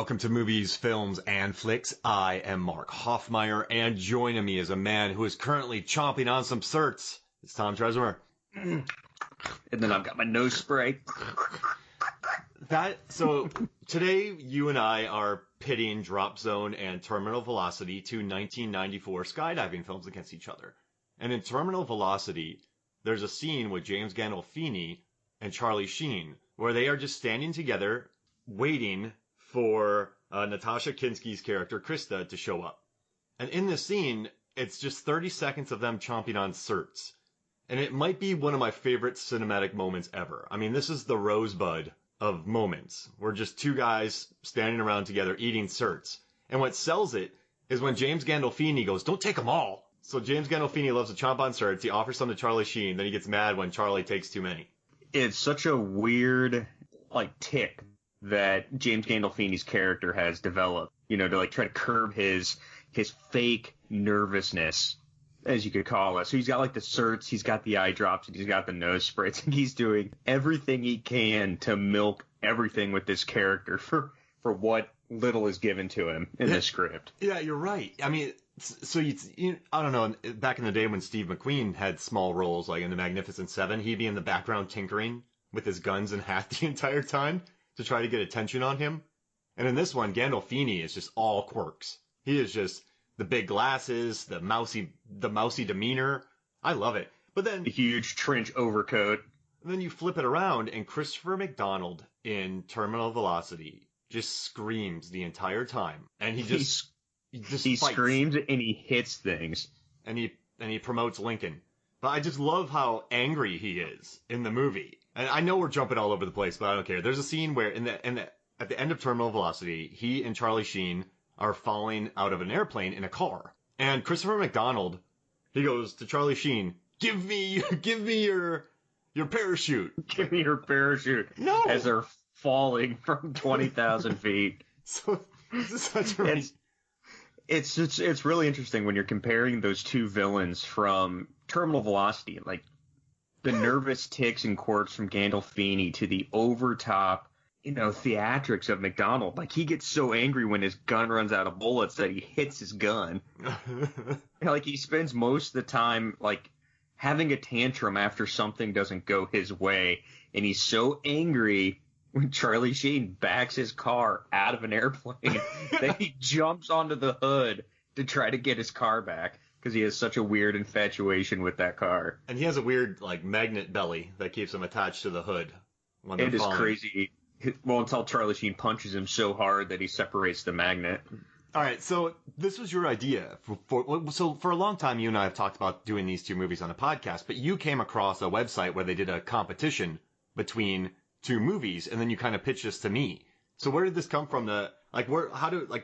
welcome to Movies, Films, and Flicks. I am Mark Hoffmeyer, and joining me is a man who is currently chomping on some certs. It's Tom Tresmer. And then I've got my nose spray. So today you and I are pitting Drop Zone and Terminal Velocity, two 1994 skydiving films against each other. And in Terminal Velocity, there's a scene with James Gandolfini and Charlie Sheen where they are just standing together waiting for Natasha Kinski's character, Krista, to show up. And in this scene, it's just 30 seconds of them chomping on certs. And it might be one of my favorite cinematic moments ever. I mean, this is the rosebud of moments. We're just two guys standing around together eating certs. And what sells it is when James Gandolfini goes, "Don't take them all." So James Gandolfini loves to chomp on certs. He offers some to Charlie Sheen. Then he gets mad when Charlie takes too many. It's such a weird, tick that James Gandolfini's character has developed, to try to curb his fake nervousness, as you could call it. So he's got the certs, he's got the eye drops, and he's got the nose spray. It's like he's doing everything he can to milk everything with this character for what little is given to him in this script. Yeah, you're right. I mean, so I don't know, back in the day when Steve McQueen had small roles, like in The Magnificent Seven, he'd be in the background tinkering with his guns and hat the entire time to try to get attention on him. And in this one, Gandolfini is just all quirks. He is just the big glasses, the mousy demeanor. I love it. But then the huge trench overcoat. And then you flip it around, and Christopher McDonald in Terminal Velocity just screams the entire time, and he screams and he hits things, and he promotes Lincoln. But I just love how angry he is in the movie. And I know we're jumping all over the place, but I don't care. There's a scene where at the end of Terminal Velocity, he and Charlie Sheen are falling out of an airplane in a car, and Christopher McDonald, he goes to Charlie Sheen, give me your parachute. Give me your parachute. No. As they're falling from 20,000 feet. So this is such a... It's really interesting when you're comparing those two villains from Terminal Velocity, the nervous ticks and quirks from Gandolfini to the overtop, theatrics of McDonald. He gets so angry when his gun runs out of bullets that he hits his gun. He spends most of the time, having a tantrum after something doesn't go his way. And he's so angry when Charlie Sheen backs his car out of an airplane that he jumps onto the hood to try to get his car back because he has such a weird infatuation with that car. And he has a weird, magnet belly that keeps him attached to the hood when they're falling. It is crazy. Well, until Charlie Sheen punches him so hard that he separates the magnet. All right, so this was your idea. So for a long time, you and I have talked about doing these two movies on a podcast, but you came across a website where they did a competition between two movies, and then you kind of pitched this to me. So where did this come from? The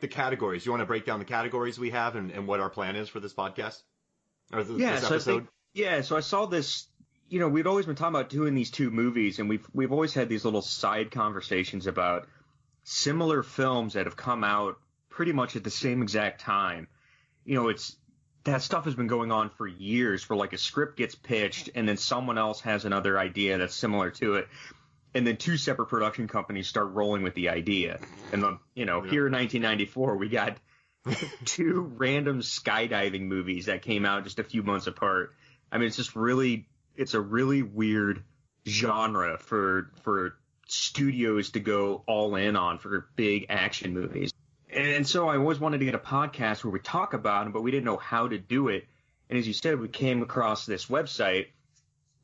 categories? You want to break down the categories we have and what our plan is for this podcast or this episode? So I saw this. We'd always been talking about doing these two movies, and we've always had these little side conversations about similar films that have come out pretty much at the same exact time. That stuff has been going on for years, where a script gets pitched, and then someone else has another idea that's similar to it. And then two separate production companies start rolling with the idea. And then, here in 1994, we got two random skydiving movies that came out just a few months apart. I mean, it's a really weird genre for studios to go all in on for big action movies. And so I always wanted to get a podcast where we talk about them, but we didn't know how to do it. And as you said, we came across this website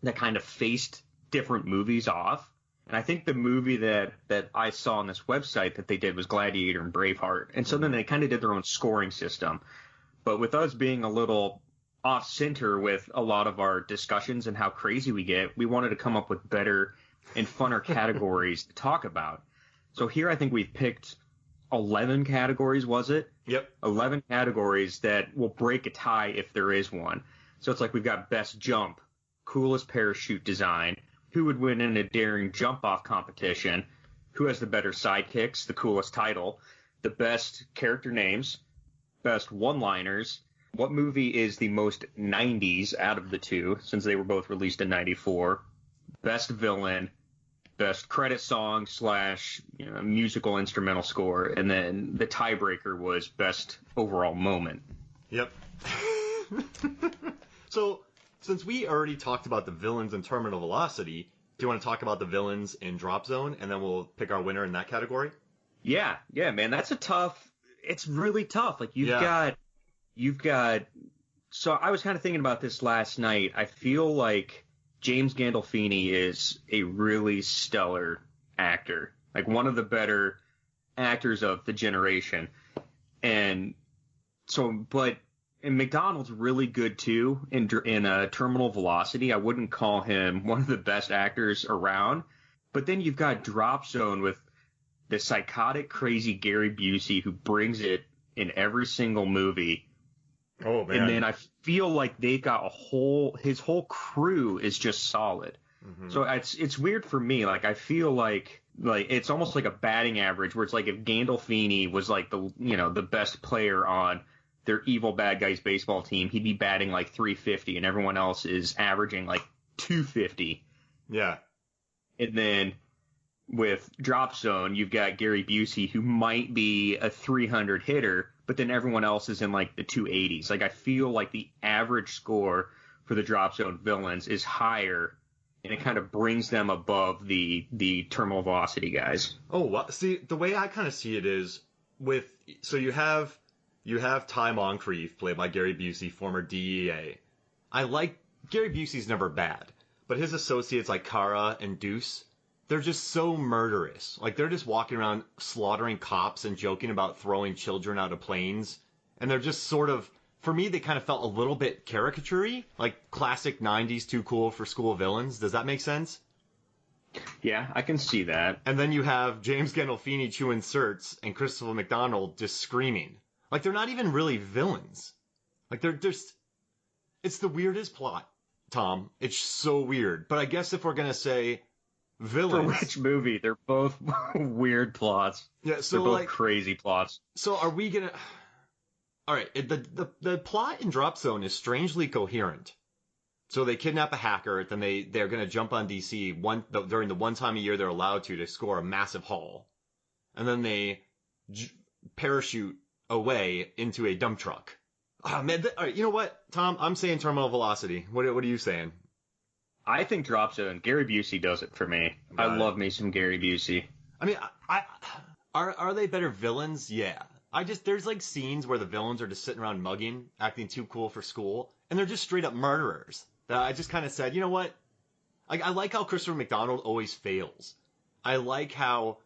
that kind of faced different movies off. And I think the movie that I saw on this website that they did was Gladiator and Braveheart. And so then they kind of did their own scoring system. But with us being a little off center with a lot of our discussions and how crazy we get, we wanted to come up with better and funner categories to talk about. So here I think we've picked 11 categories, was it? Yep. 11 categories that will break a tie if there is one. So it's we've got best jump, coolest parachute design, who would win in a daring jump-off competition, who has the better sidekicks, the coolest title, the best character names, best one-liners, what movie is the most 90s out of the two, since they were both released in 94, best villain, best credit song / musical instrumental score, and then the tiebreaker was best overall moment. Yep. So, since we already talked about the villains in Terminal Velocity, do you want to talk about the villains in Drop Zone, and then we'll pick our winner in that category? Yeah, man, it's really tough. Like you've got. So I was kind of thinking about this last night. I feel like James Gandolfini is a really stellar actor, like one of the better actors of the generation, and McDonald's really good too in Terminal Velocity. I wouldn't call him one of the best actors around. But then you've got Drop Zone with the psychotic, crazy Gary Busey who brings it in every single movie. Oh man! And then I feel like they've got his whole crew is just solid. Mm-hmm. So it's weird for me. Like I feel like it's almost like a batting average where it's like if Gandolfini was like the best player on their evil bad guys baseball team, he'd be batting like 350 and everyone else is averaging like 250. Yeah. And then with Drop Zone, you've got Gary Busey who might be a 300 hitter, but then everyone else is in like the 280s. Like I feel like the average score for the Drop Zone villains is higher, and it kind of brings them above the Terminal Velocity guys. Oh, see, the way I kind of see it is you have Ty Moncrief, played by Gary Busey, former DEA. I like Gary Busey's never bad, but his associates like Kara and Deuce, they're just so murderous. Like they're just walking around slaughtering cops and joking about throwing children out of planes, and they're just sort of, for me, they kind of felt a little bit caricature-y, like classic 90s too cool for school villains. Does that make sense? Yeah, I can see that. And then you have James Gandolfini chewing certs and Christopher McDonald just screaming. Like, they're not even really villains. Like, they're just... It's the weirdest plot, Tom. It's so weird. But I guess if we're going to say villains... For which movie? They're both weird plots. Yeah, so they're both crazy plots. So are we going to... All right, the plot in Drop Zone is strangely coherent. So they kidnap a hacker, then they're going to jump on DC during the one time a year they're allowed to score a massive haul. And then they parachute away into a dump truck. Oh, man. All right, you know what, Tom? I'm saying Terminal Velocity. What are you saying? I think Drop Zone. Gary Busey does it for me. I love me some Gary Busey. I mean, are they better villains? Yeah. There's like scenes where the villains are just sitting around mugging, acting too cool for school, and they're just straight up murderers. That I just kind of said, you know what? I like how Christopher McDonald always fails. I like how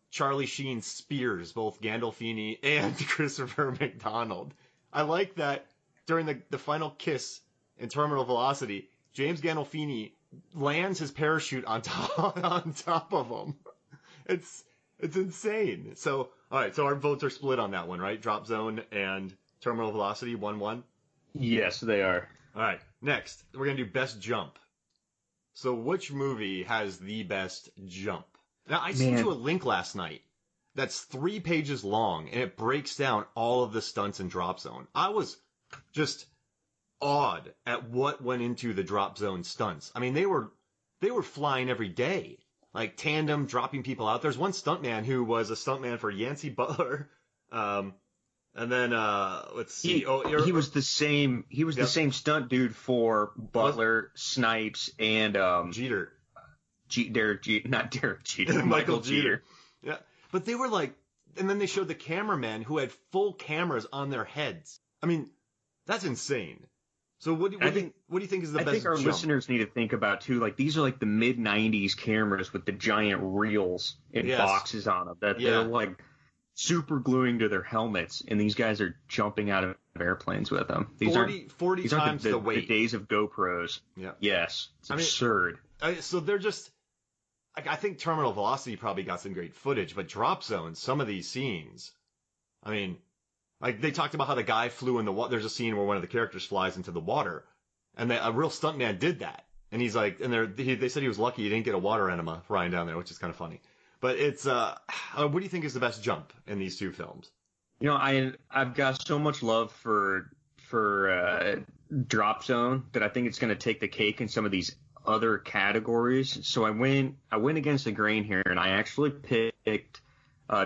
Charlie Sheen spears both Gandolfini and Christopher McDonald. I like that during the final kiss in Terminal Velocity, James Gandolfini lands his parachute on top of him. It's insane. So, all right, so our votes are split on that one, right? Drop Zone and Terminal Velocity, 1-1? Yes, they are. All right, next, we're going to do Best Jump. So which movie has the best jump? Now, I sent you a link last night that's 3 pages long, and it breaks down all of the stunts in Drop Zone. I was just awed at what went into the Drop Zone stunts. I mean, they were flying every day, like tandem, dropping people out. There's one stuntman who was a stuntman for Yancey Butler, and then let's see. He was the same. He was the same stunt dude for Butler, Snipes, and Jeter. Not Derek Jeter. Michael Jeter. Yeah, but they were like, and then they showed the cameramen who had full cameras on their heads. I mean, that's insane. So what do you think is the best? I think our jump? listeners need to think about too. Like these are like the mid '90s cameras with the giant reels and boxes on them that they're like super gluing to their helmets, and these guys are jumping out of airplanes with them. These 40 times the weight. The days of GoPros. Yeah. Yes, it's absurd. So they're just. I think Terminal Velocity probably got some great footage, but Drop Zone, some of these scenes, I mean, like they talked about how the guy flew in the water. There's a scene where one of the characters flies into the water, and a real stuntman did that. And he's like, and they said he was lucky he didn't get a water enema flying down there, which is kind of funny. But it's, what do you think is the best jump in these two films? You know, I've got so much love for Drop Zone that I think it's going to take the cake in some of these other categories. So I went against the grain here, and I actually picked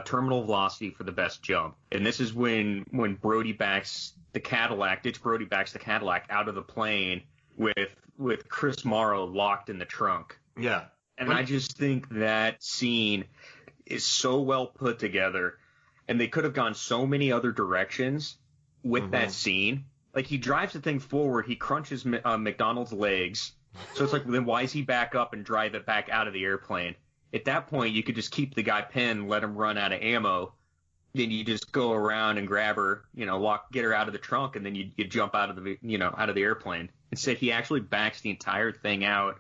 terminal velocity for the best jump. And this is when Brody backs the Cadillac, Ditch Brody backs the Cadillac out of the plane with Chris Morrow locked in the trunk. Yeah. And I just think that scene is so well put together, and they could have gone so many other directions with that scene. Like, he drives the thing forward, he crunches McDonald's legs. So it's like, then why is he back up and drive it back out of the airplane? At that point, you could just keep the guy pinned, let him run out of ammo. Then you just go around and grab her, get her out of the trunk, and then you jump out of the airplane. Instead, he actually backs the entire thing out,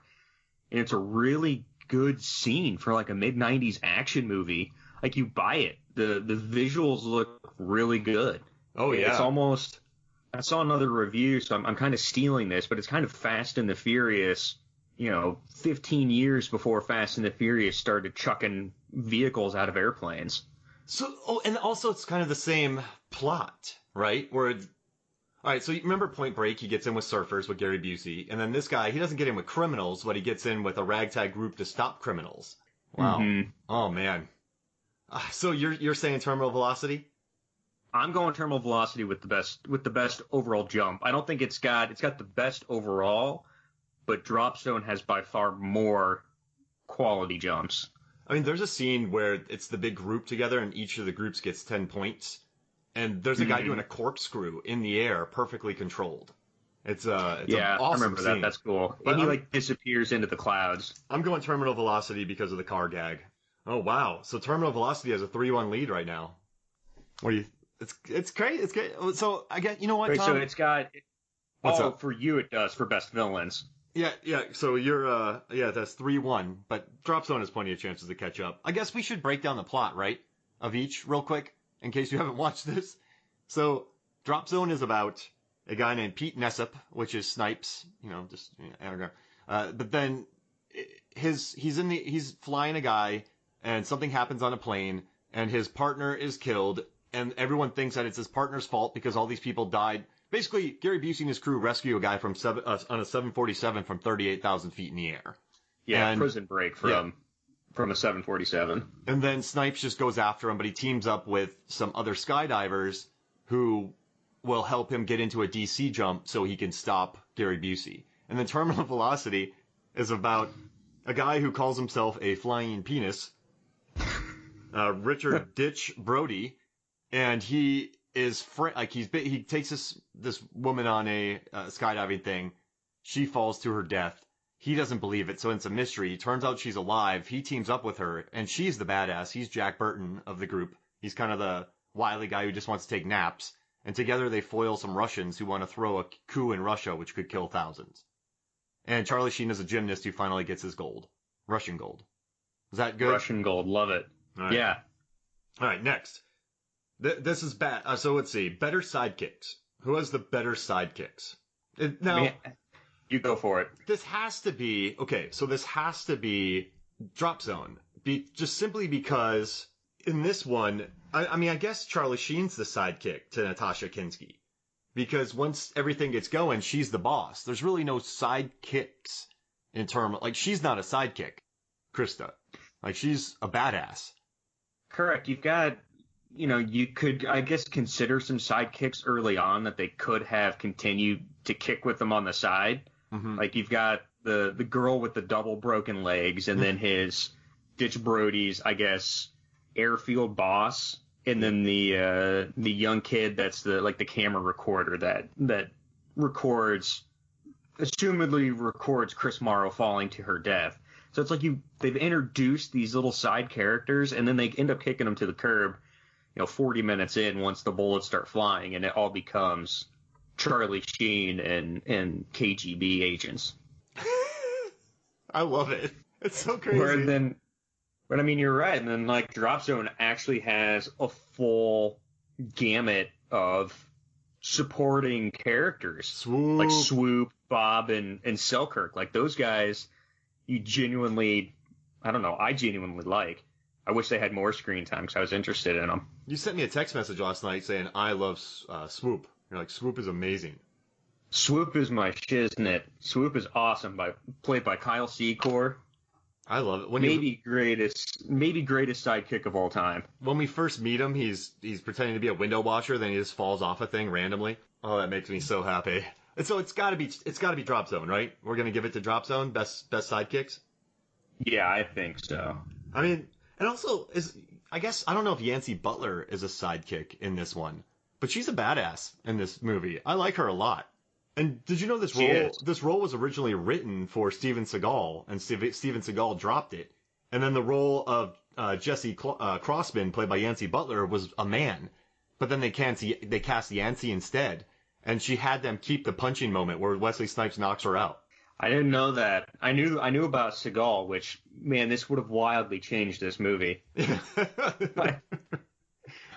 and it's a really good scene for like a mid-90s action movie. Like, you buy it. The visuals look really good. Oh yeah. It's almost. I saw another review, so I'm kind of stealing this, but it's kind of Fast and the Furious, 15 years before Fast and the Furious started chucking vehicles out of airplanes. So, and also it's kind of the same plot, right? All right, so you remember Point Break? He gets in with surfers with Gary Busey, and then this guy, he doesn't get in with criminals, but he gets in with a ragtag group to stop criminals. Wow. Mm-hmm. Oh man. So you're saying terminal velocity? I'm going terminal velocity with the best overall jump. I don't think it's got the best overall, but Drop Zone has by far more quality jumps. I mean, there's a scene where it's the big group together, and each of the groups gets 10 points, and there's a guy doing a corkscrew in the air, perfectly controlled. It's an awesome I remember scene. that. That's cool. But and he disappears into the clouds. I'm going terminal velocity because of the car gag. Oh wow! So terminal velocity has a 3-1 lead right now. What do you? It's great. It's great. So I get, you know what, Wait, Tom? so it's got. What's up? For you it does for best villains. Yeah. So you're that's 3-1, but Drop Zone has plenty of chances to catch up. I guess we should break down the plot, right, of each real quick, in case you haven't watched this. So Drop Zone is about a guy named Pete Nessup, which is Snipes, anagram. But then he's flying a guy, and something happens on a plane, and his partner is killed, and everyone thinks that it's his partner's fault because all these people died. Basically, Gary Busey and his crew rescue a guy on a 747 from 38,000 feet in the air. Yeah, prison break from a 747. And then Snipes just goes after him, but he teams up with some other skydivers who will help him get into a DC jump so he can stop Gary Busey. And then Terminal Velocity is about a guy who calls himself a flying penis, Richard Ditch Brody, and he is he takes this woman on a skydiving thing. She falls to her death. He doesn't believe it, so it's a mystery. It turns out she's alive. He teams up with her, and she's the badass. He's Jack Burton of the group. He's kind of the wily guy who just wants to take naps. And together they foil some Russians who want to throw a coup in Russia, which could kill thousands. And Charlie Sheen is a gymnast who finally gets his gold. Russian gold. Is that good? Russian gold. Love it. Right. Yeah. All right, next. This is bad. So let's see. Better sidekicks. Who has the better sidekicks? Now, you go for it. This has to be Drop Zone. Just simply because in this one, I guess Charlie Sheen's the sidekick to Natasha Kinski. Because once everything gets going, she's the boss. There's really no sidekicks in terms of, she's not a sidekick, Krista. She's a badass. Correct. You've got, you could, I guess, consider some sidekicks early on that they could have continued to kick with them on the side. Mm-hmm. You've got the girl with the double broken legs, and then his Ditch Brody's, I guess, airfield boss, and then the young kid that's the camera recorder that assumedly records Chris Morrow falling to her death. So it's they've introduced these little side characters, and then they end up kicking them to the curb, 40 minutes in once the bullets start flying, and it all becomes Charlie Sheen and KGB agents. I love it. It's so crazy. But I mean, you're right. And then Drop Zone actually has a full gamut of supporting characters. Swoop, Bob, and Selkirk. Those guys, I genuinely like. I wish they had more screen time because I was interested in them. You sent me a text message last night saying, I love Swoop. You're like, Swoop is amazing. Swoop is my shiznit. Swoop is awesome, played by Kyle Secor. I love it. Maybe greatest sidekick of all time. When we first meet him, he's pretending to be a window washer, then he just falls off a thing randomly. Oh, that makes me so happy. And so it's gotta be Drop Zone, right? We're gonna give it to Drop Zone, best sidekicks. Yeah, I think so. I mean, and also I guess I don't know if Yancey Butler is a sidekick in this one, but she's a badass in this movie. I like her a lot. And did you know this role was originally written for Steven Seagal, and Steven Seagal dropped it. And then the role of Jesse Crossman, played by Yancey Butler, was a man. But then they cast Yancey instead, and she had them keep the punching moment where Wesley Snipes knocks her out. I didn't know that. I knew about Seagal, which, man, this would have wildly changed this movie.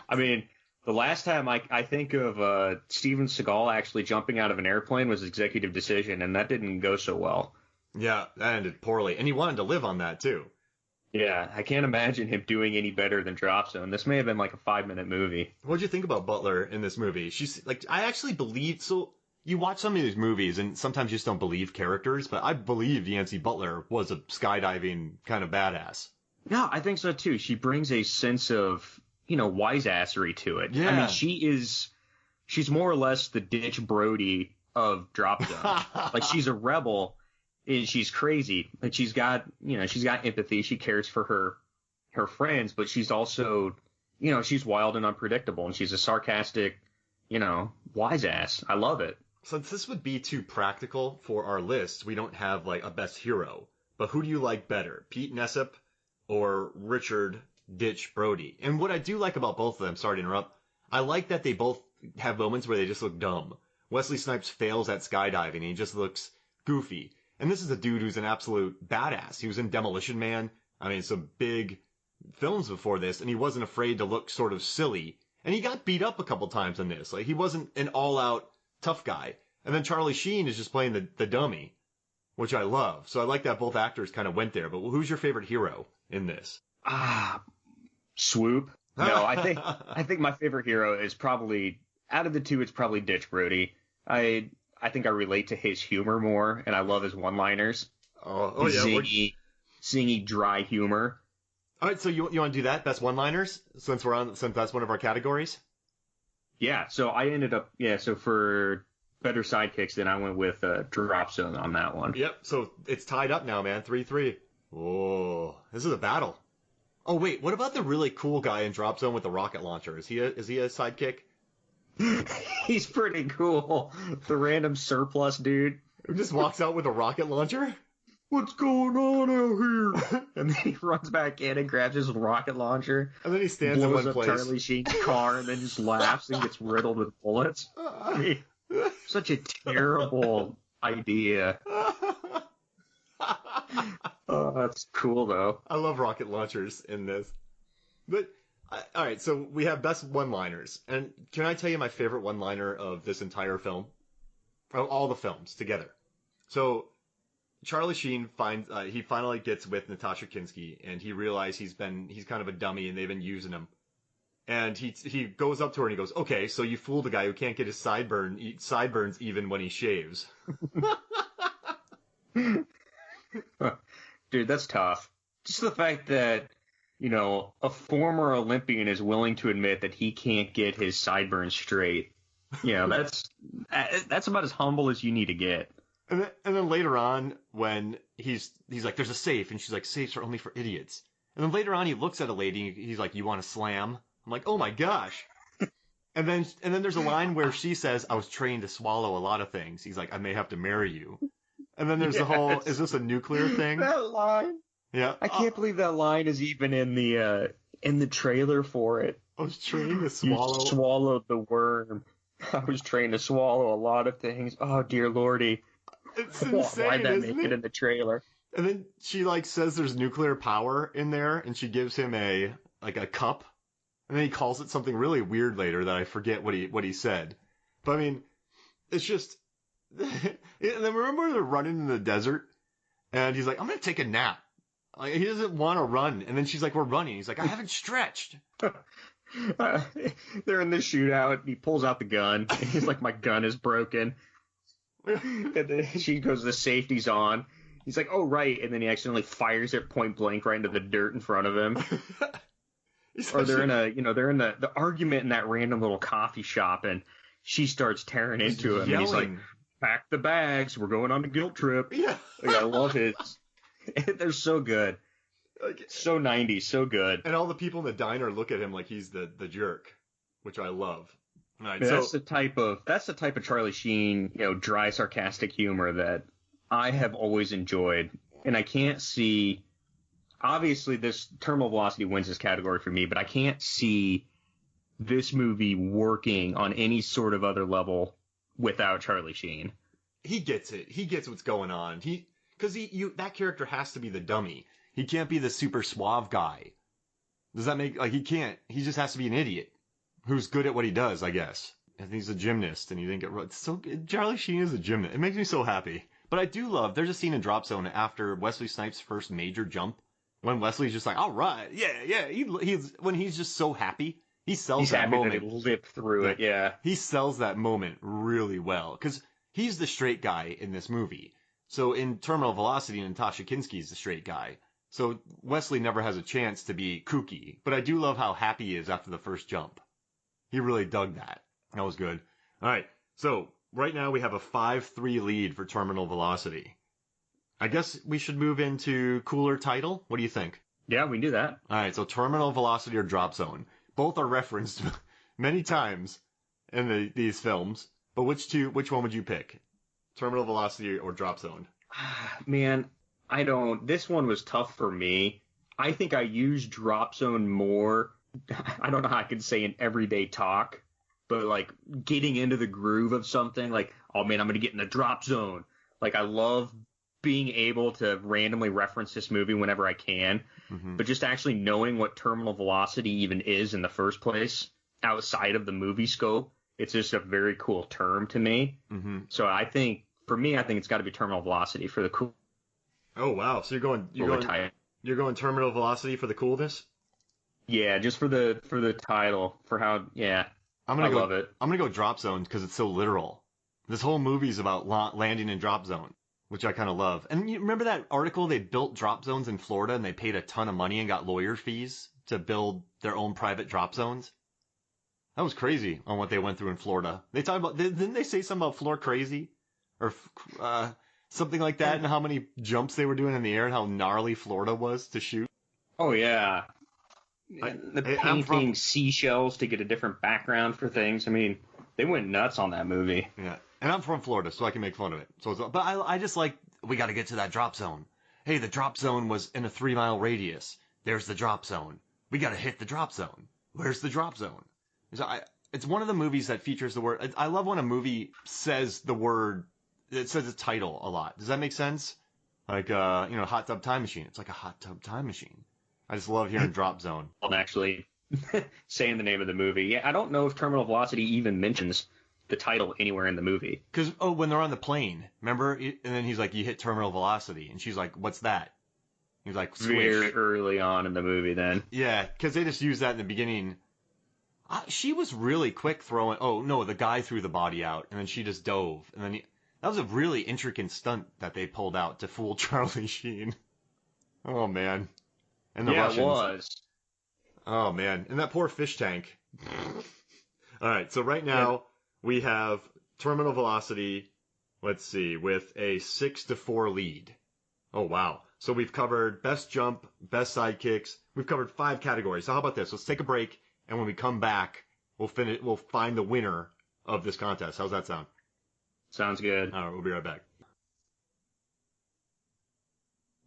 I mean, the last time I think of Steven Seagal actually jumping out of an airplane was Executive Decision, and that didn't go so well. Yeah, that ended poorly. And he wanted to live on that, too. Yeah, I can't imagine him doing any better than Drop Zone. This may have been like a 5-minute movie. What'd you think about Butler in this movie? She's like, I actually believe, so you watch some of these movies and sometimes you just don't believe characters, but I believe Yancey Butler was a skydiving kind of badass. No, I think so too. She brings a sense of, wiseassery to it. Yeah. I mean, she's more or less the Ditch Brody of Drop Zone. Like, she's a rebel. She's crazy. Like, she's got empathy. She cares for her friends, but she's also, she's wild and unpredictable, and she's a sarcastic, wise ass. I love it. Since this would be too practical for our list, we don't have like a best hero. But who do you like better, Pete Nessep or Richard Ditch Brody? And what I do like about both of them, sorry to interrupt, I like that they both have moments where they just look dumb. Wesley Snipes fails at skydiving and he just looks goofy. And this is a dude who's an absolute badass. He was in Demolition Man. I mean, some big films before this, and he wasn't afraid to look sort of silly. And he got beat up a couple times in this. Like, he wasn't an all-out tough guy. And then Charlie Sheen is just playing the dummy, which I love. So I like that both actors kind of went there. But who's your favorite hero in this? Swoop. No, I think my favorite hero is probably, out of the two, it's probably Ditch Brody. I think I relate to his humor more, and I love his one-liners. Oh yeah. Zingy, dry humor. All right, so you want to do that? Best one-liners? Since that's one of our categories? Yeah, so I ended up, so for better sidekicks, then I went with Drop Zone on that one. Yep, so it's tied up now, man. 3-3. Oh, this is a battle. Oh, wait, what about the really cool guy in Drop Zone with the rocket launcher? Is he a sidekick? He's pretty cool. The random surplus dude who just walks out with a rocket launcher. What's going on out here? And then he runs back in and grabs his rocket launcher. And then he stands in one place. Blows up Charlie Sheen's car and then just laughs and gets riddled with bullets. Such a terrible idea. Oh, that's cool though. I love rocket launchers in this. But all right, so we have best one-liners. And can I tell you my favorite one-liner of this entire film? Of all the films together. So Charlie Sheen he finally gets with Natasha Kinski, and he realizes he's kind of a dummy and they've been using him. And he goes up to her and he goes, "Okay, so you fooled a guy who can't get his sideburns even when he shaves." Dude, that's tough. Just the fact that, a former Olympian is willing to admit that he can't get his sideburns straight. That's about as humble as you need to get. And then later on, when he's like, "There's a safe," and she's like, "Safes are only for idiots." And then later on, he looks at a lady and he's like, "You want to slam?" I'm like, "Oh my gosh." And then there's a line where she says, "I was trained to swallow a lot of things." He's like, "I may have to marry you." And then there's the whole, "Is this a nuclear thing?" That line. Yeah. I can't believe that line is even in the trailer for it. I was trained to swallow. You swallowed the worm. I was trained to swallow a lot of things. Oh dear lordy. It's insane. Why'd that isn't make it in the trailer? And then she says there's nuclear power in there, and she gives him a cup, and then he calls it something really weird later that I forget what he said. But I mean, it's just. And then remember they're running in the desert, and he's like, "I'm gonna take a nap." Like, he doesn't want to run, and then she's like, "We're running." He's like, "I haven't stretched." They're in the shootout, and he pulls out the gun, and he's like, "My gun is broken." And then she goes, the safety's on. He's like, oh, right. And then he accidentally fires it point blank right into the dirt in front of him. Or they're in the argument in that random little coffee shop, and she starts tearing into him. Yelling. And he's like, pack the bags. We're going on a guilt trip. Yeah. Like, I love it. They're so good. Like, So 90s, so good. and all the people in the diner look at him like he's the jerk, which I love. All right, That's the type of Charlie Sheen, dry, sarcastic humor that I have always enjoyed, and I can't see. Obviously, this Terminal Velocity wins this category for me, but I can't see this movie working on any sort of other level without Charlie Sheen. He gets it. He gets what's going on. Because that character has to be the dummy. He can't be the super suave guy. Does that make he can't? He just has to be an idiot who's good at what he does, I guess. And he's a gymnast, and he didn't get it's so good. Charlie Sheen is a gymnast. It makes me so happy. But I do love. There's a scene in Drop Zone after Wesley Snipes' first major jump, when Wesley's just like, all right, yeah. When he's just so happy, he sells that moment. He's happy that he lived through it. Yeah. He sells that moment really well because he's the straight guy in this movie. So in Terminal Velocity, Natasha Kinski's the straight guy. So Wesley never has a chance to be kooky. But I do love how happy he is after the first jump. He really dug that. That was good. All right. So right now we have a 5-3 lead for Terminal Velocity. I guess we should move into cooler title. What do you think? Yeah, we can do that. All right. So Terminal Velocity or Drop Zone. Both are referenced many times in these films. But which one would you pick? Terminal Velocity or Drop Zone? Man, I don't. This one was tough for me. I think I use Drop Zone more. I don't know how I could say in everyday talk, but like getting into the groove of something, like, oh man, I'm going to get in the Drop Zone. Like, I love being able to randomly reference this movie whenever I can, but just actually knowing what Terminal Velocity even is in the first place outside of the movie scope, it's just a very cool term to me. So I think it's got to be Terminal Velocity for the cool. Oh wow! So you're going Terminal Velocity for the coolness? Yeah, just for the title, for how. Yeah, I love it. I'm gonna go Drop Zone because it's so literal. This whole movie's about landing in Drop Zone, which I kind of love. And you remember that article? They built drop zones in Florida, and they paid a ton of money and got lawyer fees to build their own private drop zones. That was crazy on what they went through in Florida. They talked about, didn't they say something about floor crazy? Or something like that, and how many jumps they were doing in the air and how gnarly Florida was to shoot? Oh, yeah. Painting seashells to get a different background for things. I mean, they went nuts on that movie. Yeah. And I'm from Florida, so I can make fun of it. But I just like, we got to get to that drop zone. Hey, the drop zone was in a 3-mile radius. There's the drop zone. We got to hit the drop zone. Where's the drop zone? So it's one of the movies that features the word. I love when a movie says the word. It says the title a lot. Does that make sense? Like, Hot Tub Time Machine. It's like a hot tub time machine. I just love hearing Drop Zone. I'm actually saying the name of the movie. Yeah, I don't know if Terminal Velocity even mentions the title anywhere in the movie. Because, when they're on the plane, remember? And then he's like, you hit Terminal Velocity. And she's like, what's that? He's like, swish. Very early on in the movie then. Yeah, because they just used that in the beginning. She was really quick throwing. Oh, no, the guy threw the body out. And then she just dove. And then that was a really intricate stunt that they pulled out to fool Charlie Sheen. Oh, man. And the Russians. It was. Oh, man. And that poor fish tank. All right, so right now we have Terminal Velocity, let's see, with a 6-4 lead. Oh, wow. So we've covered best jump, best sidekicks. We've covered 5 categories. So how about this? Let's take a break, and when we come back, we'll find the winner of this contest. How's that sound? Sounds good. All right, we'll be right back.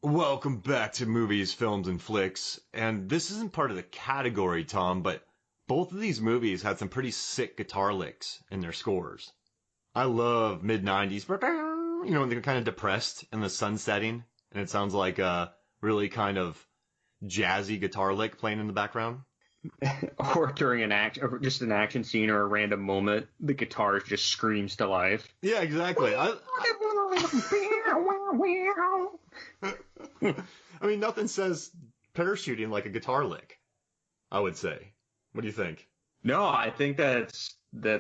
Welcome back to Movies, Films, and Flicks. And this isn't part of the category, Tom, but both of these movies had some pretty sick guitar licks in their scores. I love mid-90s, they're kind of depressed in the sun setting, and it sounds like a really kind of jazzy guitar lick playing in the background. Or during an action scene or a random moment, the guitar just screams to life. Yeah, exactly. I mean, nothing says parachuting like a guitar lick, I would say. What do you think? No, I think that's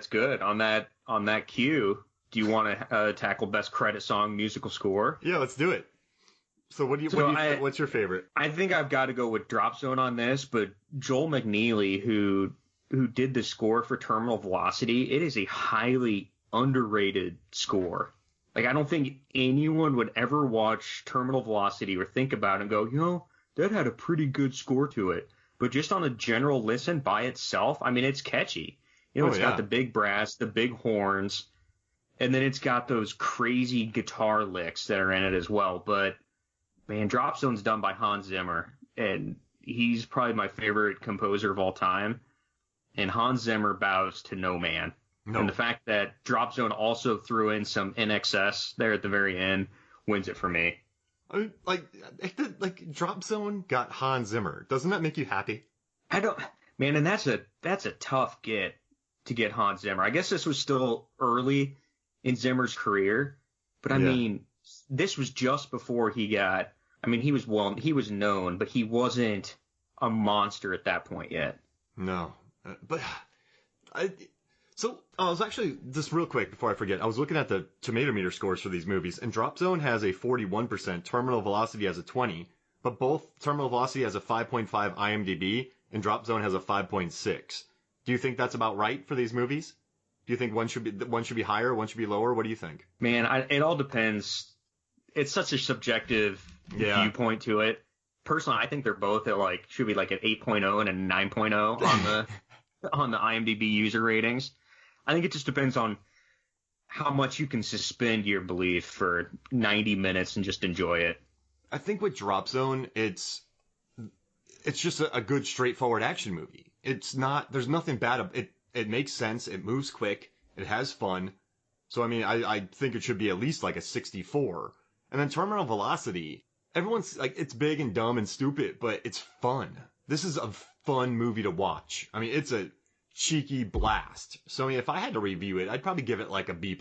good on that cue. Do you want to tackle best credit song musical score? Yeah, let's do it. So what's your favorite? I think I've got to go with Drop Zone on this, but Joel McNeely, who did the score for Terminal Velocity, it is a highly underrated score. Like, I don't think anyone would ever watch Terminal Velocity or think about it and go, that had a pretty good score to it. But just on a general listen by itself, I mean, it's catchy. It's got the big brass, the big horns, and then it's got those crazy guitar licks that are in it as well. But, man, Drop Zone's done by Hans Zimmer, and he's probably my favorite composer of all time. And Hans Zimmer bows to no man. No. And the fact that Drop Zone also threw in some NXS there at the very end wins it for me. I mean, like Drop Zone got Hans Zimmer. Doesn't that make you happy? I don't, man. And that's a tough get to get Hans Zimmer. I guess this was still early in Zimmer's career, but I mean, this was just before he got. I mean, he was known, but he wasn't a monster at that point yet. No, but So I was actually, just real quick before I forget, I was looking at the tomato meter scores for these movies, and Drop Zone has a 41%, Terminal Velocity has a 20%, but both Terminal Velocity has a 5.5 IMDb, and Drop Zone has a 5.6. Do you think that's about right for these movies? Do you think one should be higher, one should be lower? What do you think? Man, it all depends. It's such a subjective viewpoint to it. Personally, I think they're both at should be like an 8.0 and a 9.0 on the IMDb user ratings. I think it just depends on how much you can suspend your belief for 90 minutes and just enjoy it. I think with Drop Zone, it's just a good, straightforward action movie. There's nothing bad about it. It makes sense. It moves quick. It has fun. So, I mean, I think it should be at least like a 64. And then Terminal Velocity, everyone's like, it's big and dumb and stupid, but it's fun. This is a fun movie to watch. I mean, it's a cheeky blast. So, I mean, if I had to review it, I'd probably give it like a B+,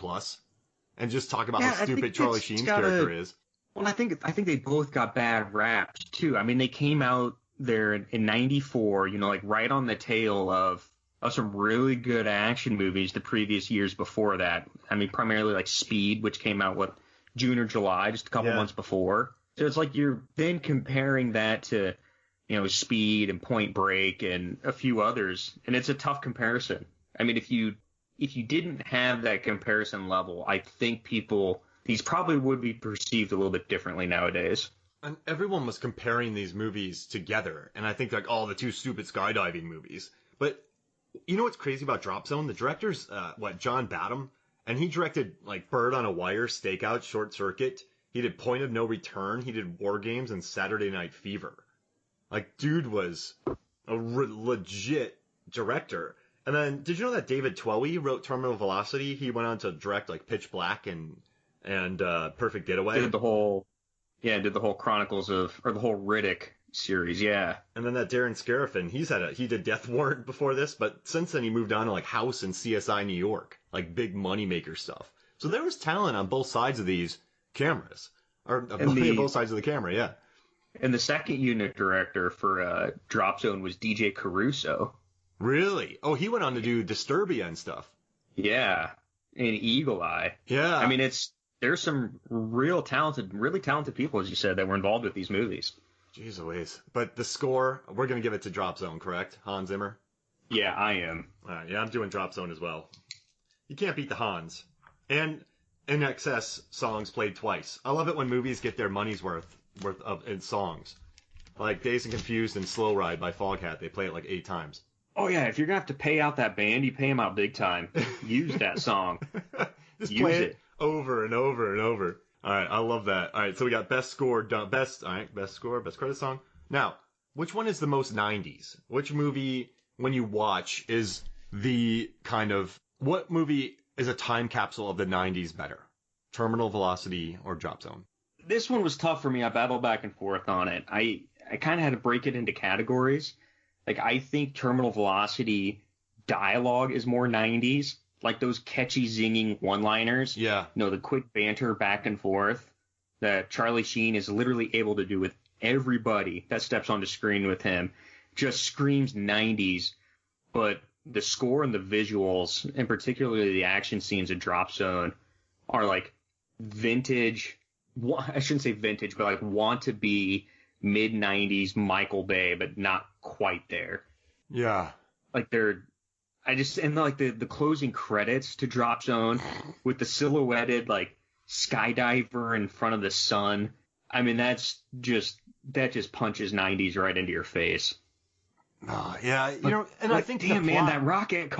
and just talk about how stupid Charlie Sheen's character is. Well, I think they both got bad raps too. I mean, they came out there in '94, right on the tail of some really good action movies the previous years before that. I mean, primarily like Speed, which came out June or July, just a couple months before. So it's like you're then comparing that to Speed and Point Break and a few others, and it's a tough comparison. I mean, if you didn't have that comparison level, I think these probably would be perceived a little bit differently nowadays. And everyone was comparing these movies together, and I think the two stupid skydiving movies. But you know what's crazy about Drop Zone? The director's John Badham, and he directed Bird on a Wire, Stakeout, Short Circuit. He did Point of No Return. He did War Games and Saturday Night Fever. Dude was a legit director. And then, did you know that David Twohy wrote Terminal Velocity? He went on to direct Pitch Black and Perfect Getaway. Did the whole Chronicles or the whole Riddick series, yeah. And then that Darren Scarafin, he did Death Warrant before this, but since then he moved on to House and CSI New York, big moneymaker stuff. So there was talent on both sides of these cameras, or both sides of the camera, yeah. And the second unit director for Drop Zone was DJ Caruso. Really? Oh, he went on to do Disturbia and stuff. Yeah, and Eagle Eye. Yeah. I mean, there's some really talented people, as you said, that were involved with these movies. Jeez Louise. But the score, we're going to give it to Drop Zone, correct? Hans Zimmer? Yeah, I am. All right, yeah, I'm doing Drop Zone as well. You can't beat the Hans. And NXS songs played twice. I love it when movies get their money's worth in songs. Like Dazed and Confused and Slow Ride by Foghat, they play it 8 times. Oh yeah, if you're gonna have to pay out that band, you pay them out big time. Use that song. Just play it over and over and over. All right, I love that. All right, so we got best score done. Best score, best credit song. Now, which one is the most 90s? Which movie, when you watch, is what movie is a time capsule of the 90s better? Terminal Velocity or Drop Zone? This one was tough for me. I battled back and forth on it. I kind of had to break it into categories. I think Terminal Velocity dialogue is more 90s. Those catchy, zinging one-liners. Yeah. The quick banter back and forth that Charlie Sheen is literally able to do with everybody that steps onto screen with him. Just screams 90s. But the score and the visuals, and particularly the action scenes of Drop Zone, are like vintage. I shouldn't say vintage, but like want to be mid '90s Michael Bay, but not quite there. Yeah. Like and like the closing credits to Drop Zone with the silhouetted like skydiver in front of the sun. I mean, that just punches '90s right into your face. Oh, yeah, and like, I think damn, the man, plot, that rocket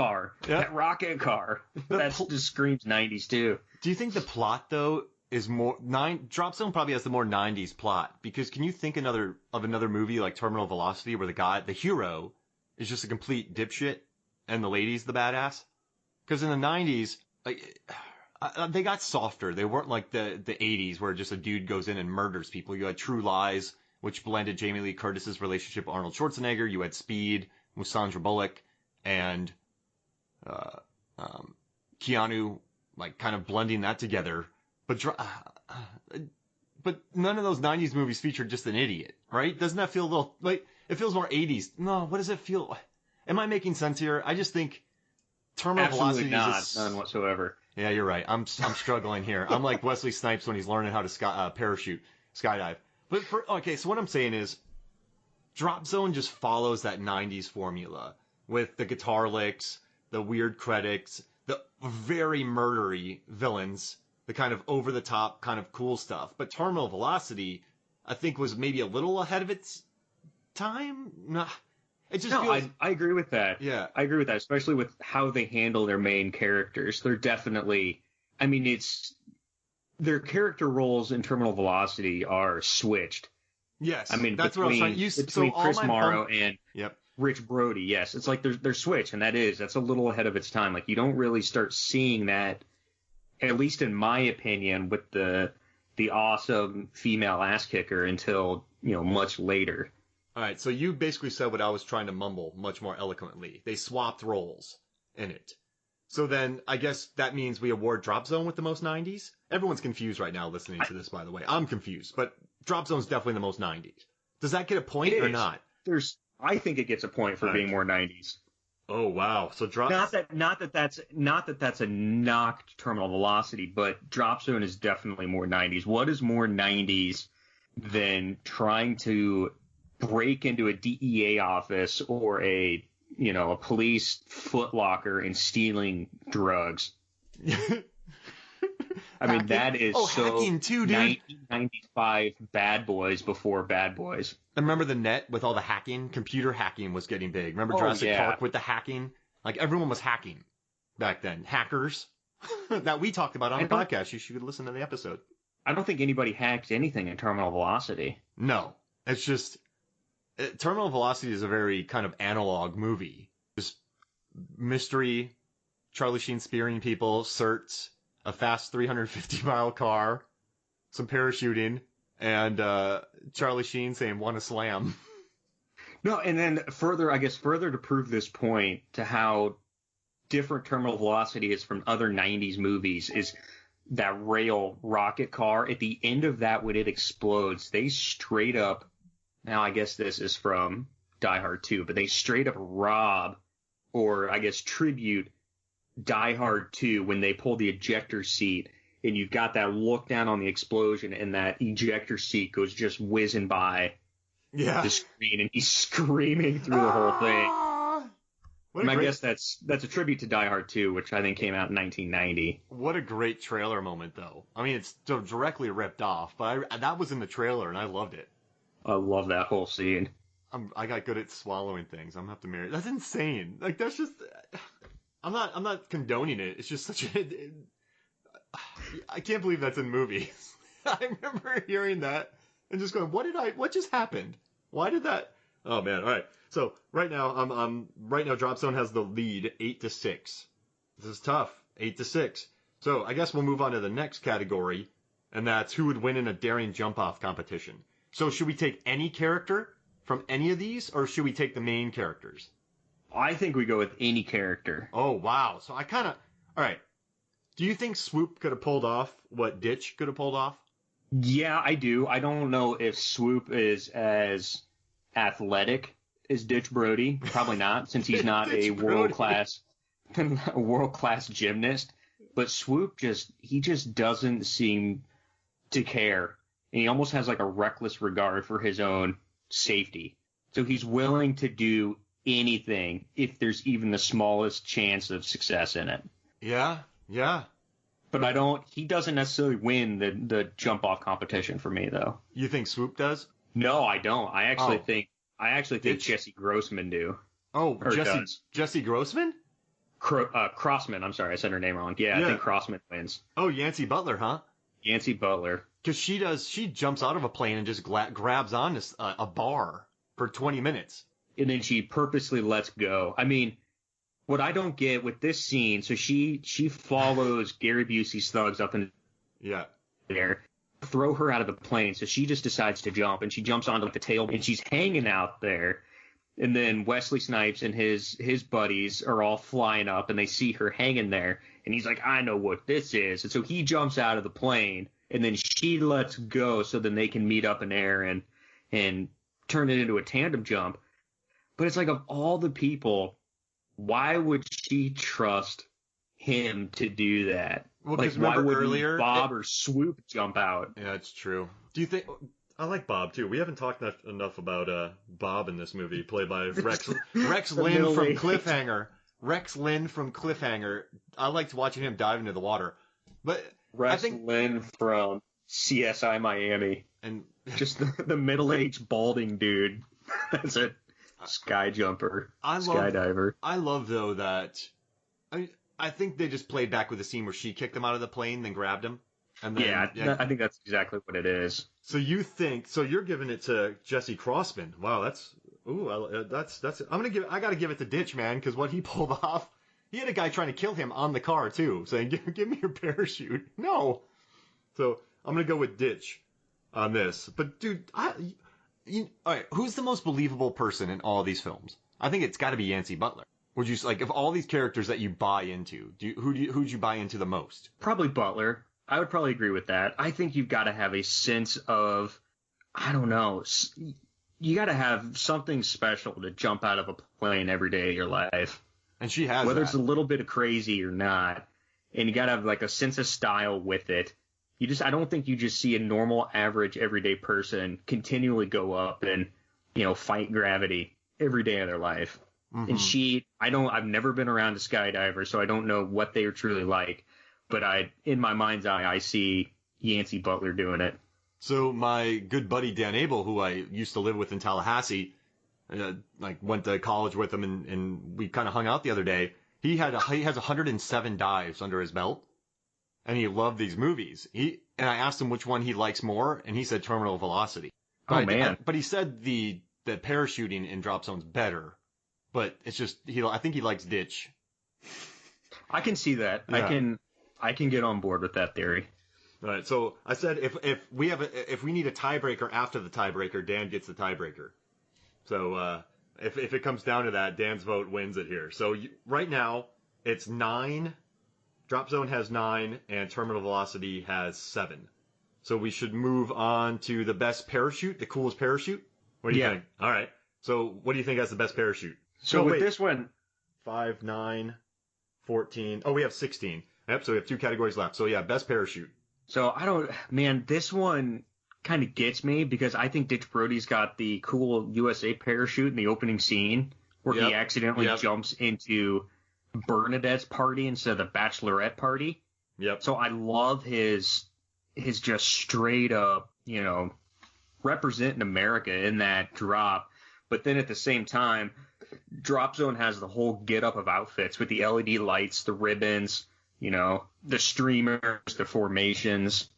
car, just screams '90s too. Do you think the plot though is more Drop Zone probably has the more '90s plot, because can you think of another movie like Terminal Velocity where the hero is just a complete dipshit and the lady's the badass? Because in the '90s, like, they got softer. They weren't like the '80s where just a dude goes in and murders people. You had True Lies, which blended Jamie Lee Curtis's relationship with Arnold Schwarzenegger. You had Speed with Sandra Bullock and Keanu, like kind of blending that together. But none of those '90s movies featured just an idiot, right? Doesn't that feel a little like it feels more '80s? No, what does it feel? Am I making sense here? I just think Terminal Absolutely Velocity is none whatsoever. Yeah, you're right. I'm struggling here. I'm like Wesley Snipes when he's learning how to skydive. Okay, so what I'm saying is, Drop Zone just follows that '90s formula with the guitar licks, the weird credits, the very murdery villains, the kind of over the top kind of cool stuff. But Terminal Velocity, I think, was maybe a little ahead of its time. Nah, it just feels. I agree with that. Yeah, I agree with that, especially with how they handle their main characters. They're definitely. I mean, their character roles in Terminal Velocity are switched. Yes, I mean, that's what I was trying. Between Chris Morrow and Yep. Rich Brody, yes, it's like they're switched, and that's a little ahead of its time. Like, you don't really start seeing that, at least in my opinion, with the awesome female ass kicker until much later. All right, so you basically said what I was trying to mumble much more eloquently. They swapped roles in it. So then I guess that means we award Drop Zone with the most '90s? Everyone's confused right now listening to this, by the way. I'm confused, but Drop Zone's definitely the most '90s. Does that get a point or not? I think it gets a point for being more '90s. Oh wow! So not that that's a knock to Terminal Velocity, but Drop Zone is definitely more '90s. What is more '90s than trying to break into a DEA office or a police footlocker and stealing drugs? I mean, that is hacking too, dude. 1995 Bad Boys before Bad Boys. I remember the net with all the hacking. Computer hacking was getting big. Remember Jurassic Park with the hacking? Like, everyone was hacking back then. Hackers that we talked about on the podcast. You should listen to the episode. I don't think anybody hacked anything in Terminal Velocity. No. It's just... Terminal Velocity is a very kind of analog movie. Just mystery, Charlie Sheen spearing people, certs, a fast 350-mile car, some parachuting, and Charlie Sheen saying, "Wanna slam?" No, and then further to prove this point to how different Terminal Velocity is from other '90s movies is that rail rocket car. At the end of that, when it explodes, they straight up. Now, I guess this is from Die Hard 2, but they straight up rob, or I guess tribute, Die Hard 2 when they pull the ejector seat, and you've got that look down on the explosion, and that ejector seat goes just whizzing by the screen, and he's screaming through the whole thing. And I guess that's a tribute to Die Hard 2, which I think came out in 1990. What a great trailer moment, though. I mean, it's directly ripped off, but that was in the trailer, and I loved it. I love that whole scene. I got good at swallowing things. I'm gonna have to marry. That's insane. Like, that's just. I'm not condoning it. It's just such a. I can't believe that's in movies. I remember hearing that and just going, what just happened? Why did that? Oh man. All right. So right now Drop Zone has the lead 8-6. This is tough. 8-6. So I guess we'll move on to the next category, and that's who would win in a daring jump off competition. So should we take any character from any of these, or should we take the main characters? I think we go with any character. Oh, wow. So all right. Do you think Swoop could have pulled off what Ditch could have pulled off? Yeah, I do. I don't know if Swoop is as athletic as Ditch Brody. Probably not, since he's not a world-class gymnast. but Swoop he just doesn't seem to care. And he almost has like a reckless regard for his own safety. So he's willing to do anything if there's even the smallest chance of success in it. Yeah, yeah. But he doesn't necessarily win the jump off competition for me though. You think Swoop does? No, I don't. I actually think Ditch? Jesse Grossman do. Oh, Or does. Jesse Grossman? Crossman. I'm sorry, I said her name wrong. Yeah, I think Crossman wins. Oh, Yancey Butler, huh? Yancey Butler. Because she jumps out of a plane and just grabs on a bar for 20 minutes. And then she purposely lets go. I mean, what I don't get with this scene, so she follows Gary Busey's thugs up in there, throw her out of the plane, so she just decides to jump, and she jumps onto the tail, and she's hanging out there. And then Wesley Snipes and his buddies are all flying up, and they see her hanging there, and he's like, I know what this is. And so he jumps out of the plane, and then she lets go so then they can meet up in air and turn it into a tandem jump. But it's like, of all the people, why would she trust him to do that? Well, like, why would earlier Bob or Swoop jump out? Yeah, it's true. Do you think... I like Bob, too. We haven't talked enough about Bob in this movie, played by Rex Lynn from Cliffhanger. Rex Lynn from Cliffhanger. I liked watching him dive into the water. But Rex Lynn from CSI Miami. And just the middle-aged balding dude. That's a sky jumper, skydiver. I love, though, that... I think they just played back with the scene where she kicked him out of the plane, then grabbed him. And then, I think that's exactly what it is. So you're giving it to Jesse Crossman. Wow, that's I gotta give it to Ditch, man, because what he pulled off, he had a guy trying to kill him on the car too, saying, give me your parachute. No. So I'm gonna go with Ditch on this. But dude, all right, who's the most believable person in all these films? I think it's gotta be Yancey Butler. Would you, like, of all these characters that you buy into, who'd you buy into the most? Probably Butler. I would probably agree with that. I think you've got to have a sense of, I don't know, you got to have something special to jump out of a plane every day of your life. And she has Whether it's a little bit of crazy or not. And you got to have, like, a sense of style with it. I don't think you just see a normal, average, everyday person continually go up and, fight gravity every day of their life. Mm-hmm. And I've never been around a skydiver, so I don't know what they are truly like. But in my mind's eye, I see Yancey Butler doing it. So my good buddy Dan Abel, who I used to live with in Tallahassee, went to college with him, and we kind of hung out the other day. He has 107 dives under his belt, and he loved these movies. And I asked him which one he likes more, and he said Terminal Velocity. Man! But he said the parachuting in Drop Zone's better. But it's just I think he likes Ditch. I can see that. Yeah. I can get on board with that theory. All right. So I said if we need a tiebreaker after the tiebreaker, Dan gets the tiebreaker. So if it comes down to that, Dan's vote wins it here. So right now it's 9. Drop Zone has 9, and Terminal Velocity has 7. So we should move on to the best parachute, the coolest parachute. What do you think? All right. So what do you think has the best parachute? So with this one, 5, 9, 14. Oh, we have 16. Yep, so we have 2 categories left. So, yeah, best parachute. So, this one kind of gets me because I think Ditch Brody's got the cool USA parachute in the opening scene where he accidentally jumps into Bernadette's party instead of the bachelorette party. Yep. So, I love his just straight up, representing America in that drop. But then at the same time, Drop Zone has the whole get-up of outfits with the LED lights, the ribbons, the streamers, the formations.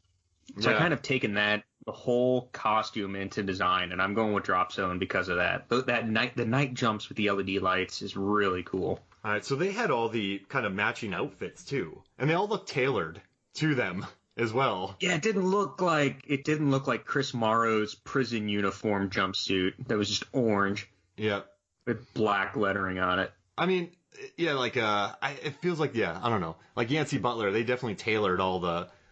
So I kind of taken the whole costume into design, and I'm going with Drop Zone because of that. The night jumps with the LED lights is really cool. All right, so they had all the kind of matching outfits too, and they all look tailored to them as well. Yeah, it didn't look like Chris Morrow's prison uniform jumpsuit that was just orange. Yeah. With black lettering on it. I mean, yeah, it feels like, I don't know, like Yancey Butler, they definitely tailored all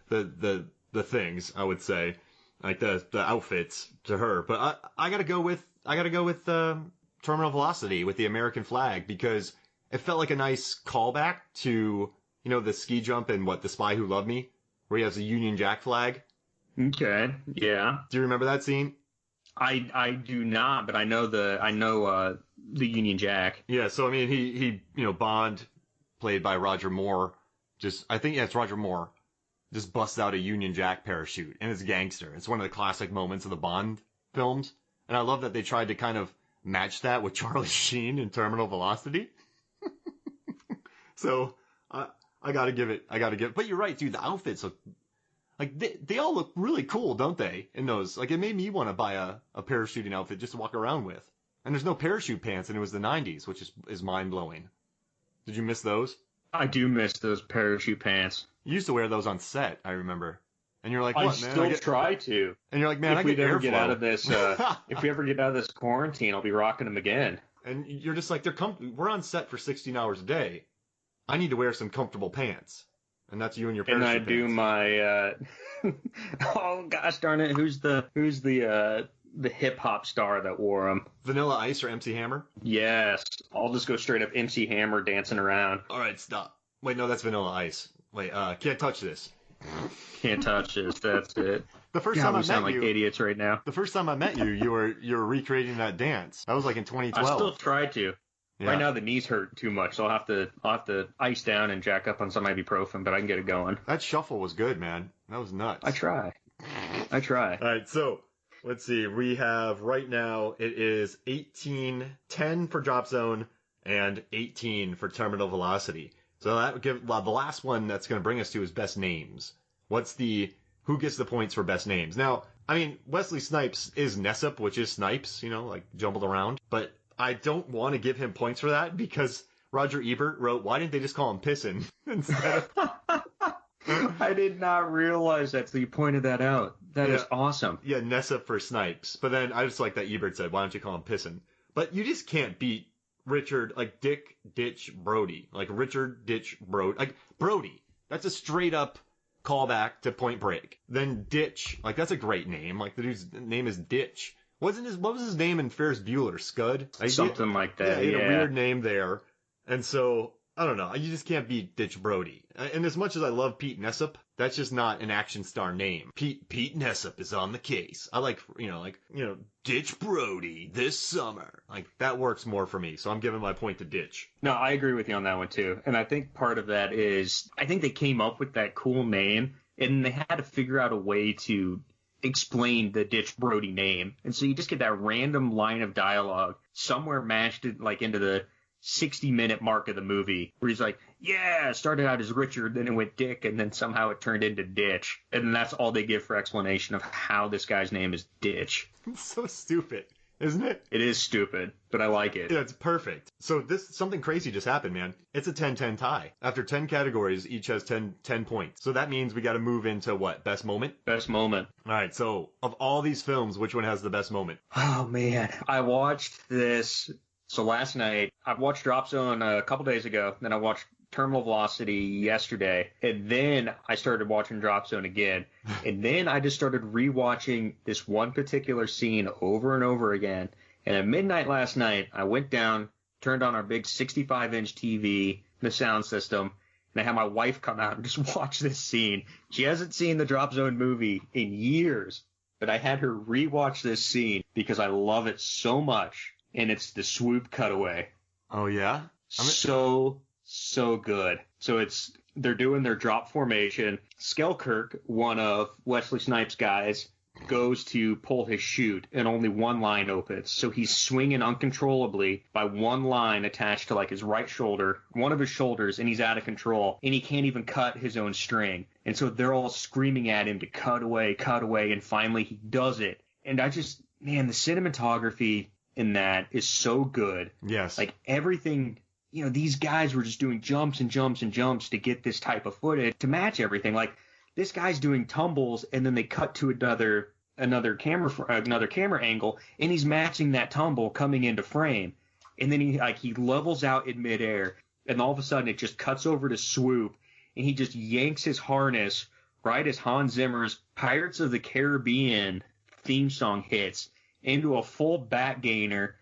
the things, I would say, like the outfits to her. But I gotta go with Terminal Velocity with the American flag because it felt like a nice callback to You know, the ski jump in The Spy Who Loved Me, where he has a Union Jack flag. Okay, yeah. Do you remember that scene? I do not, but I know the Union Jack. Yeah, so I mean, he Bond, played by Roger Moore, I think it's Roger Moore, just busts out a Union Jack parachute, and it's gangster. It's one of the classic moments of the Bond films, and I love that they tried to kind of match that with Charlie Sheen in Terminal Velocity. So I gotta give it. But you're right, dude. The outfits look like they all look really cool, don't they? In those, like, it made me want to buy a parachuting outfit just to walk around with. And there's no parachute pants, and it was the 90s, which is mind blowing. Did you miss those? I do miss those parachute pants. You used to wear those on set, I remember. And you're like, what, I man? still try to. And you're like, man, if we ever get out of this, if we ever get out of this quarantine, I'll be rocking them again. And you're just like, we're on set for 16 hours a day. I need to wear some comfortable pants. And that's you and your parachute pants. And I do my, oh gosh darn it, who's the hip hop star that wore them? Vanilla Ice or MC Hammer? Yes. I'll just go straight up MC Hammer dancing around. All right, stop. Wait, no, that's Vanilla Ice. Wait, can't touch this. Can't touch this. That's it. The first time I met sound you, like idiots right now. The first time I met you, you were recreating that dance. That was like in 2012. I still try to. Yeah. Right now the knees hurt too much, so I'll have to ice down and jack up on some ibuprofen, but I can get it going. That shuffle was good, man. That was nuts. I try. All right, so let's see. We have right now it is 18-10 for Drop Zone and 18 for Terminal Velocity. So that would give the last one that's going to bring us to is best names. Who gets the points for best names? Now, I mean, Wesley Snipes is Nessup, which is Snipes, like jumbled around, but I don't want to give him points for that because Roger Ebert wrote, why didn't they just call him Pissin instead of... I did not realize that, so you pointed that out. That is awesome. Yeah, Nessup for Snipes. But then I just like that Ebert said, why don't you call him Pissin? But you just can't beat Dick Ditch Brody. Like Richard Ditch Brody. Like Brody. That's a straight up callback to Point Break. Then Ditch. Like that's a great name. Like the dude's name is Ditch. What was his name in Ferris Bueller? Scud? Something like that, yeah. He had a weird name there. And so, I don't know. You just can't beat Ditch Brody. And as much as I love Pete Nessup, that's just not an action star name. Pete Nessup is on the case. I like, Ditch Brody this summer. Like, that works more for me. So I'm giving my point to Ditch. No, I agree with you on that one, too. And I think part of that is, I think they came up with that cool name, and they had to figure out a way to explain the Ditch Brody name. And so you just get that random line of dialogue somewhere mashed into the 60-minute mark of the movie where he's like, yeah, it started out as Richard, then it went Dick, and then somehow it turned into Ditch. And then that's all they give for explanation of how this guy's name is Ditch. It's so stupid, isn't it? It is stupid, but I like it. Yeah, it's perfect. So something crazy just happened, man. It's a 10-10 tie. After 10 categories, each has 10 points. So that means we got to move into what? Best moment? Best moment. All right, so of all these films, which one has the best moment? Oh, man. I watched this... So last night, I watched Drop Zone a couple days ago, then I watched Terminal Velocity yesterday, and then I started watching Drop Zone again, and then I just started rewatching this one particular scene over and over again, and at midnight last night, I went down, turned on our big 65-inch TV, the sound system, and I had my wife come out and just watch this scene. She hasn't seen the Drop Zone movie in years, but I had her rewatch this scene because I love it so much. And it's the swoop cutaway. Oh, yeah? So good. So they're doing their drop formation. Skelkirk, one of Wesley Snipes' guys, goes to pull his chute, and only one line opens. So he's swinging uncontrollably by one line attached to his right shoulder, one of his shoulders, and he's out of control. And he can't even cut his own string. And so they're all screaming at him to cut away, and finally he does it. And the cinematography in that is so good. Yes. Everything, these guys were just doing jumps and jumps and jumps to get this type of footage to match everything. This guy's doing tumbles, and then they cut to another camera angle, and he's matching that tumble coming into frame. And then he levels out in midair, and all of a sudden it just cuts over to swoop, and he just yanks his harness right as Hans Zimmer's Pirates of the Caribbean theme song hits into a full back gainer,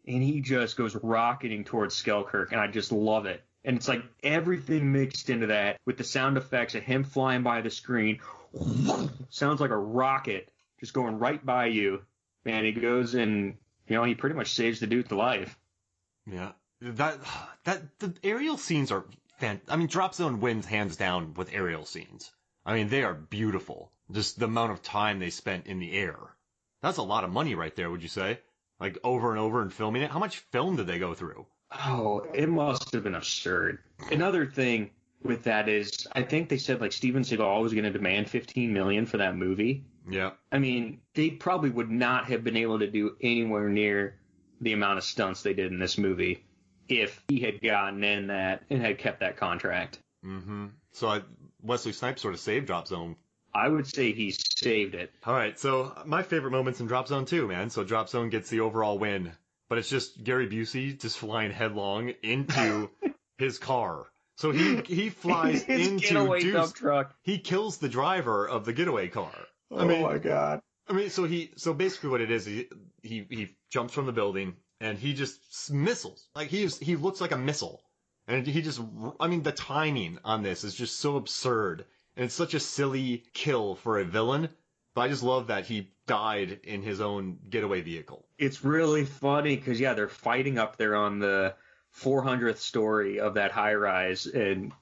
and he just goes rocketing towards Skelkirk, and I just love it. And it's like everything mixed into that with the sound effects of him flying by the screen. Sounds like a rocket just going right by you. Man, he goes and, he pretty much saves the dude's life. Yeah. The aerial scenes are Drop Zone wins hands down with aerial scenes. I mean, they are beautiful. Just the amount of time they spent in the air. That's a lot of money right there, would you say? Like over and over and filming it? How much film did they go through? Oh, it must have been absurd. Another thing with that is, I think they said like Steven Seagal was going to demand $15 million for that movie. Yeah. I mean, they probably would not have been able to do anywhere near the amount of stunts they did in this movie if he had gotten in that and had kept that contract. Mm-hmm. So Wesley Snipes sort of saved Drop Zone. I would say he saved it. All right, so my favorite moments in Drop Zone too, man. So Drop Zone gets the overall win, but it's just Gary Busey just flying headlong into his car. So he flies into getaway dump truck. He kills the driver of the getaway car. Oh my God. So basically what it is, he jumps from the building and he just missiles. Like he looks like a missile. And he just, the timing on this is just so absurd. And it's such a silly kill for a villain. But I just love that he died in his own getaway vehicle. It's really funny because, they're fighting up there on the 400th story of that high rise. And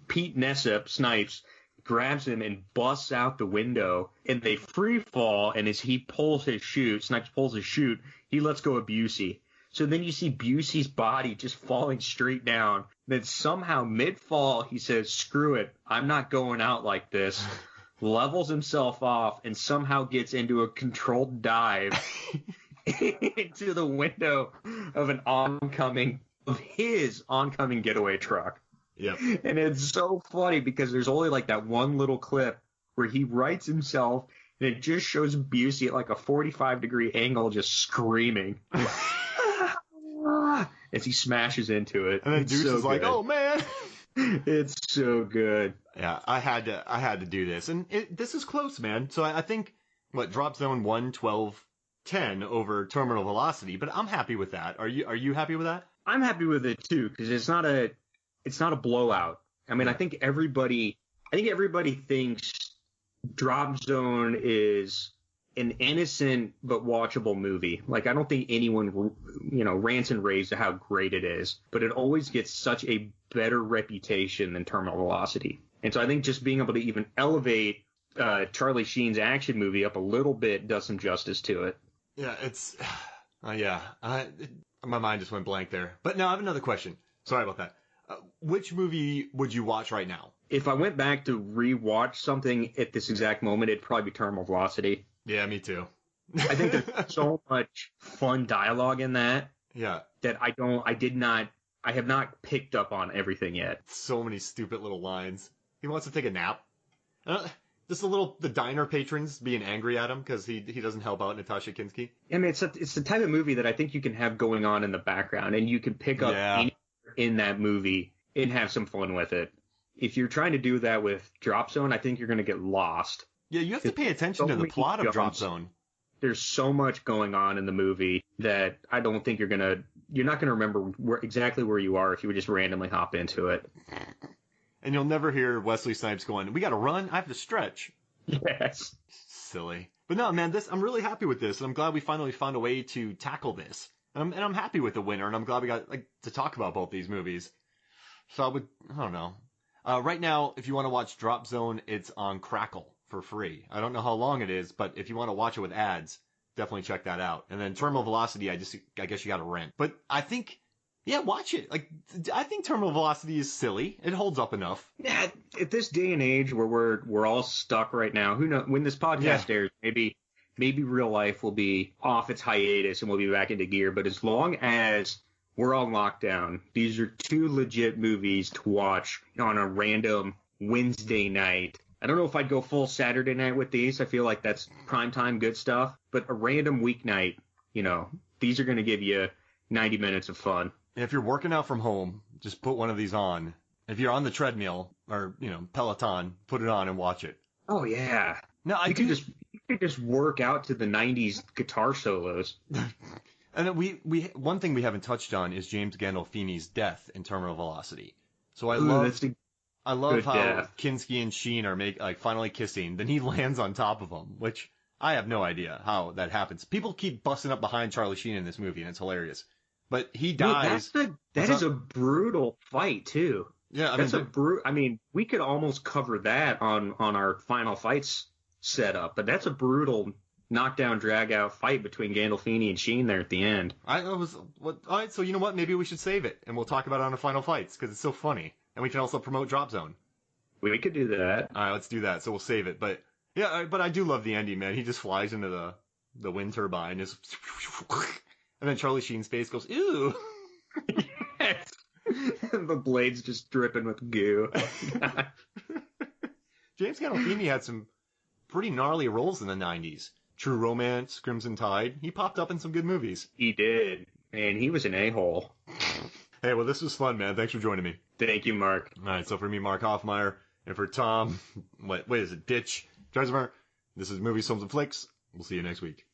Pete Nessep, Snipes, grabs him and busts out the window. And they free fall. And as he pulls his chute, Snipes pulls his chute, he lets go of Busey. So then you see Busey's body just falling straight down. Then somehow mid-fall, he says, screw it, I'm not going out like this. Levels himself off and somehow gets into a controlled dive into the window of his oncoming getaway truck. Yep. And it's so funny because there's only like that one little clip where he rights himself and it just shows Busey at like a 45-degree angle just screaming. As he smashes into it. And then Deuce is like, oh, man. It's so good. Yeah, I had to do this. And this is close, man. So I think, Drop Zone won 12-10 over Terminal Velocity, but I'm happy with that. Are you happy with that? I'm happy with it, too, because it's not a blowout. I think everybody thinks Drop Zone is an innocent but watchable movie. Like, I don't think anyone, rants and raves to how great it is, but it always gets such a better reputation than Terminal Velocity. And so I think just being able to even elevate Charlie Sheen's action movie up a little bit does some justice to it. Yeah, it's, my mind just went blank there. But now I have another question. Sorry about that. Which movie would you watch right now? If I went back to rewatch something at this exact moment, it'd probably be Terminal Velocity. Yeah, me too. I think there's so much fun dialogue in that. Yeah. That I have not picked up on everything yet. So many stupid little lines. He wants to take a nap. Just the diner patrons being angry at him because he doesn't help out Natasha Kinski. It's the type of movie that I think you can have going on in the background and you can pick up anywhere in that movie and have some fun with it. If you're trying to do that with Drop Zone, I think you're going to get lost. Yeah, you have to pay attention to the plot of Drop Zone. There's so much going on in the movie that I don't think you're not going to remember exactly where you are if you would just randomly hop into it. And you'll never hear Wesley Snipes going, we got to run, I have to stretch. Yes. Silly. But no, man, I'm really happy with this, and I'm glad we finally found a way to tackle this. And I'm happy with the winner, and I'm glad we got to talk about both these movies. So I don't know. Right now, if you want to watch Drop Zone, it's on Crackle for free. I don't know how long it is, but if you want to watch it with ads, definitely check that out. And then Terminal Velocity, I guess you got to rent. But I think, watch it. I think Terminal Velocity is silly. It holds up enough. Yeah, at this day and age where we're all stuck right now, who knows when this podcast airs, maybe real life will be off its hiatus and we'll be back into gear. But as long as we're on lockdown, these are two legit movies to watch on a random Wednesday night. I don't know if I'd go full Saturday night with these. I feel like that's primetime good stuff. But a random weeknight, these are going to give you 90 minutes of fun. If you're working out from home, just put one of these on. If you're on the treadmill or, Peloton, put it on and watch it. Oh, yeah. No, you could just work out to the 90s guitar solos. And then one thing we haven't touched on is James Gandolfini's death in Terminal Velocity. So That's a I love good how death. Kinski and Sheen are finally kissing. Then he lands on top of him, which I have no idea how that happens. People keep busting up behind Charlie Sheen in this movie, and it's hilarious. But he dies. That is a brutal fight too. Yeah, I mean, we could almost cover that on our Final Fights setup, but that's a brutal knockdown, drag out fight between Gandolfini and Sheen there at the end. All right, so you know what? Maybe we should save it, and we'll talk about it on the Final Fights, because it's so funny. And we can also promote Drop Zone. We could do that. All right, let's do that. So we'll save it. But yeah, but I do love the ending, man. He just flies into the wind turbine, and then Charlie Sheen's face goes, ew. Yes. The blade's just dripping with goo. James Gandolfini had some pretty gnarly roles in the 90s. True Romance, Crimson Tide. He popped up in some good movies. He did. And he was an a-hole. Hey, well, this was fun, man. Thanks for joining me. Thank you, Mark. All right, so for me, Mark Hoffmeyer, and for Tom, wait, is it Ditch? This is Movies, Films, and Flicks. We'll see you next week.